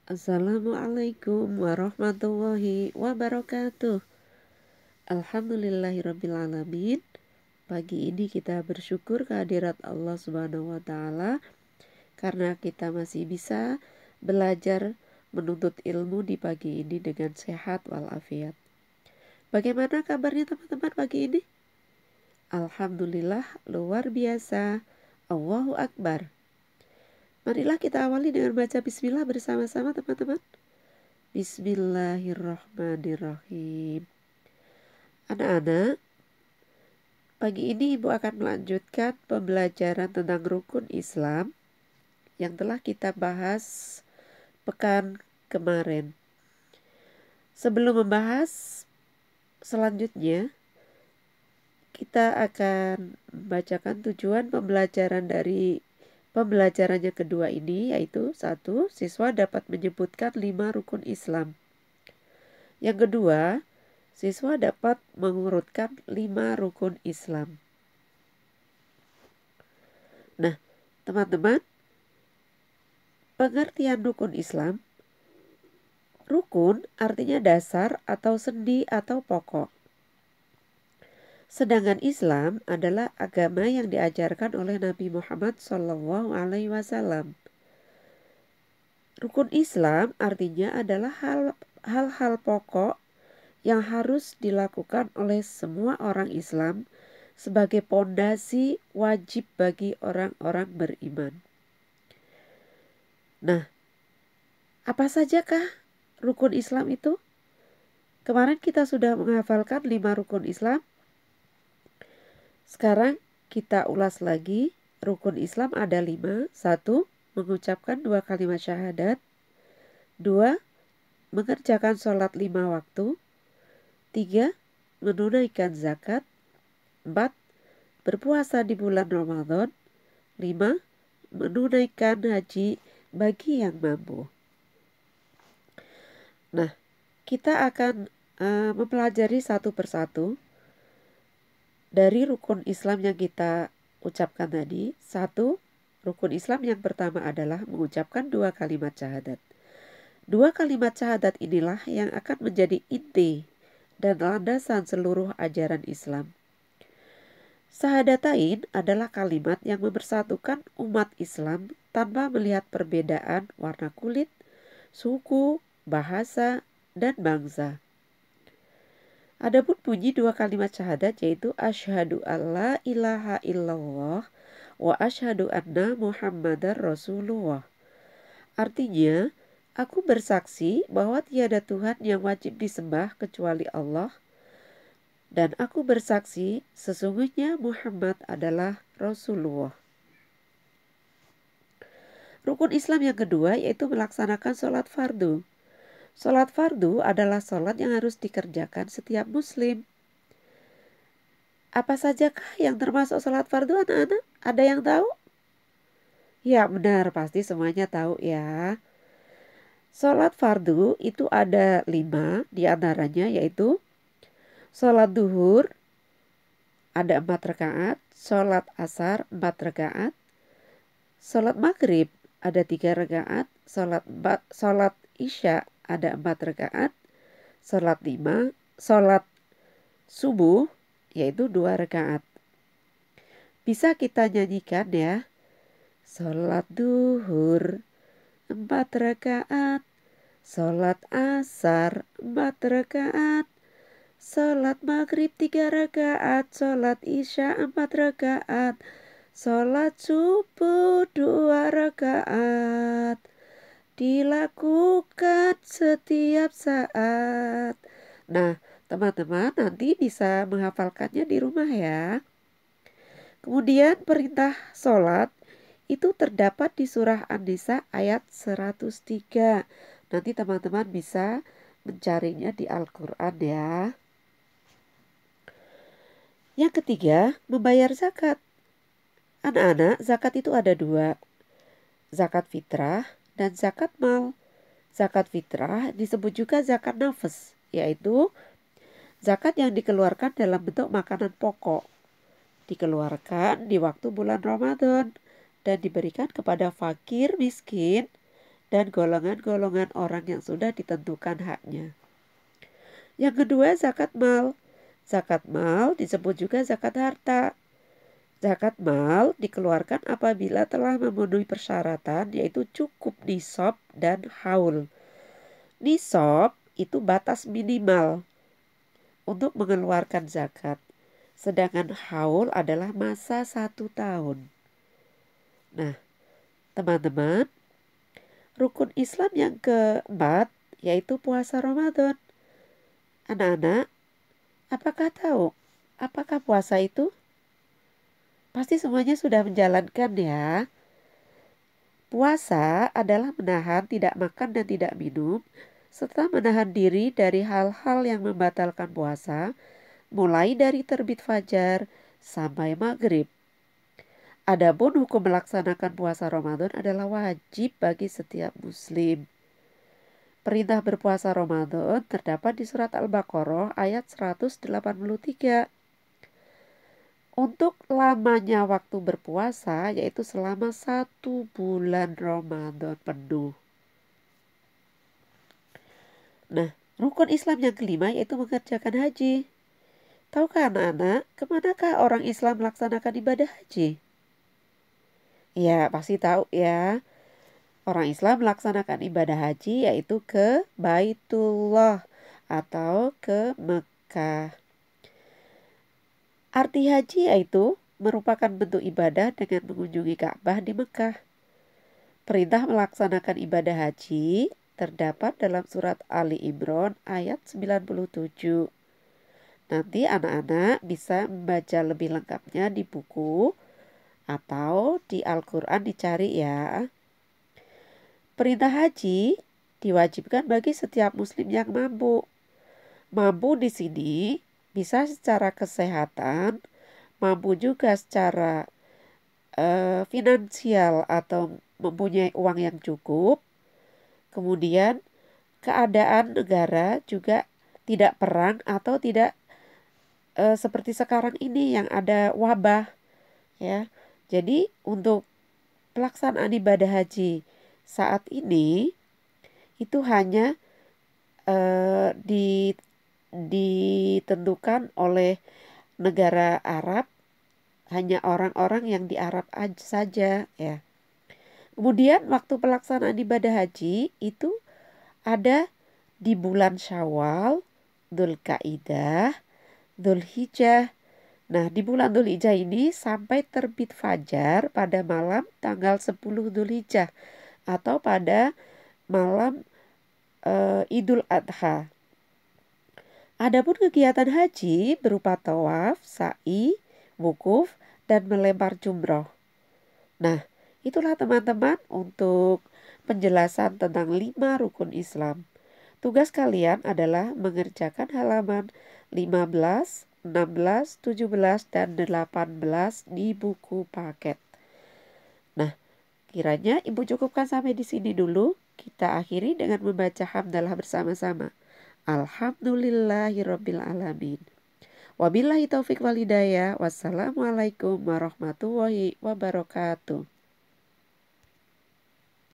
Assalamualaikum warahmatullahi wabarakatuh. Alhamdulillahirrabbilalamin. Pagi ini kita bersyukur kehadirat Allah Subhanahu wa Ta'ala karena kita masih bisa belajar menuntut ilmu di pagi ini dengan sehat walafiat. Bagaimana kabarnya teman-teman pagi ini? Alhamdulillah luar biasa. Allahu Akbar. Marilah kita awali dengan baca bismillah bersama-sama teman-teman. Bismillahirrahmanirrahim. Anak-anak, pagi ini Ibu akan melanjutkan pembelajaran tentang rukun Islam yang telah kita bahas pekan kemarin. Sebelum membahas selanjutnya, kita akan membacakan tujuan pembelajaran dari pembelajarannya kedua ini, yaitu 1. Siswa dapat menyebutkan 5 rukun Islam. Yang kedua, siswa dapat mengurutkan 5 rukun Islam. Nah, teman-teman, pengertian rukun Islam, rukun artinya dasar atau sendi atau pokok. Sedangkan Islam adalah agama yang diajarkan oleh Nabi Muhammad SAW. Rukun Islam artinya adalah hal-hal pokok yang harus dilakukan oleh semua orang Islam sebagai pondasi wajib bagi orang-orang beriman. Nah, apa sajakah rukun Islam itu? Kemarin kita sudah menghafalkan 5 rukun Islam. Sekarang kita ulas lagi. Rukun Islam ada 5. 1. Mengucapkan 2 kalimat syahadat. 2. Mengerjakan sholat 5 waktu. 3. Menunaikan zakat. 4. Berpuasa di bulan Ramadan. 5. Menunaikan haji bagi yang mampu. Nah, kita akan mempelajari satu persatu dari rukun Islam yang kita ucapkan tadi. 1. Rukun Islam yang pertama adalah mengucapkan 2 kalimat syahadat. 2 kalimat syahadat inilah yang akan menjadi inti dan landasan seluruh ajaran Islam. Syahadatain adalah kalimat yang mempersatukan umat Islam tanpa melihat perbedaan warna kulit, suku, bahasa, dan bangsa. Adapun bunyi 2 kalimat syahadat yaitu asyhadu alla ilaha illallah wa asyhadu anna muhammadar rasulullah. Artinya, aku bersaksi bahwa tiada Tuhan yang wajib disembah kecuali Allah, dan aku bersaksi sesungguhnya Muhammad adalah Rasulullah. Rukun Islam yang kedua yaitu melaksanakan sholat fardu. Sholat fardu adalah sholat yang harus dikerjakan setiap muslim. Apa sajakah yang termasuk sholat fardu anak-anak? Ada yang tahu? Ya benar, pasti semuanya tahu ya. Sholat fardu itu ada 5 diantaranya yaitu sholat duhur ada 4 rakaat, sholat asar 4 rakaat, sholat maghrib ada 3 rakaat, sholat isya ada 4 rakaat, sholat subuh yaitu 2 rakaat. Bisa kita nyanyikan ya. Sholat duhur 4 rakaat, sholat asar 4 rakaat, sholat maghrib 3 rakaat, sholat isya 4 rakaat, sholat subuh 2 rakaat. Dilakukan setiap saat. Nah, teman-teman nanti bisa menghafalkannya di rumah ya. Kemudian perintah sholat itu terdapat di surah An-Nisa ayat 103. Nanti teman-teman bisa mencarinya di Al-Quran ya. Yang ketiga, membayar zakat. Anak-anak, zakat itu ada 2. Zakat fitrah dan zakat mal. Zakat fitrah disebut juga zakat nafas, yaitu zakat yang dikeluarkan dalam bentuk makanan pokok. Dikeluarkan di waktu bulan Ramadan dan diberikan kepada fakir miskin dan golongan-golongan orang yang sudah ditentukan haknya. Yang kedua, zakat mal. Zakat mal disebut juga zakat harta. Zakat mal dikeluarkan apabila telah memenuhi persyaratan, yaitu cukup nisab dan haul. Nisab itu batas minimal untuk mengeluarkan zakat. Sedangkan haul adalah masa 1 tahun. Nah, teman-teman, rukun Islam yang keempat yaitu puasa Ramadan. Anak-anak, apakah tahu apakah puasa itu? Pasti semuanya sudah menjalankan ya. Puasa adalah menahan tidak makan dan tidak minum, serta menahan diri dari hal-hal yang membatalkan puasa, mulai dari terbit fajar sampai maghrib. Adapun hukum melaksanakan puasa Ramadan adalah wajib bagi setiap muslim. Perintah berpuasa Ramadan terdapat di surat Al-Baqarah ayat 183. Untuk lamanya waktu berpuasa yaitu selama 1 bulan Ramadan penuh. Nah, rukun Islam yang kelima yaitu mengerjakan haji. Tahukah anak-anak, kemanakah orang Islam melaksanakan ibadah haji? Ya, pasti tahu ya. Orang Islam melaksanakan ibadah haji yaitu ke Baitullah atau ke Mekah. Arti haji yaitu merupakan bentuk ibadah dengan mengunjungi Ka'bah di Mekah. Perintah melaksanakan ibadah haji terdapat dalam surat Ali Imran ayat 97. Nanti anak-anak bisa membaca lebih lengkapnya di buku atau di Al-Quran dicari ya. Perintah haji diwajibkan bagi setiap muslim yang mampu. Mampu di sini bisa secara kesehatan, mampu juga secara finansial atau mempunyai uang yang cukup. Kemudian keadaan negara juga tidak perang atau tidak seperti sekarang ini yang ada wabah ya. Jadi untuk pelaksanaan ibadah haji saat ini itu hanya ditentukan oleh negara Arab, hanya orang-orang yang di Arab aja saja ya. Kemudian waktu pelaksanaan ibadah haji itu ada di bulan Syawal, Dzulqa'dah, Dzulhijjah. Nah, di bulan Dzulhijjah ini sampai terbit fajar pada malam tanggal 10 Dzulhijjah atau pada malam Idul Adha. Adapun kegiatan haji berupa tawaf, sa'i, wukuf, dan melempar jumroh. Nah, itulah teman-teman untuk penjelasan tentang 5 rukun Islam. Tugas kalian adalah mengerjakan halaman 15, 16, 17, dan 18 di buku paket. Nah, kiranya Ibu cukupkan sampai di sini dulu. Kita akhiri dengan membaca hamdalah bersama-sama. Alhamdulillahirabbil alamin. Wabillahi taufik wal hidayah. Wassalamualaikum warahmatullahi wabarakatuh.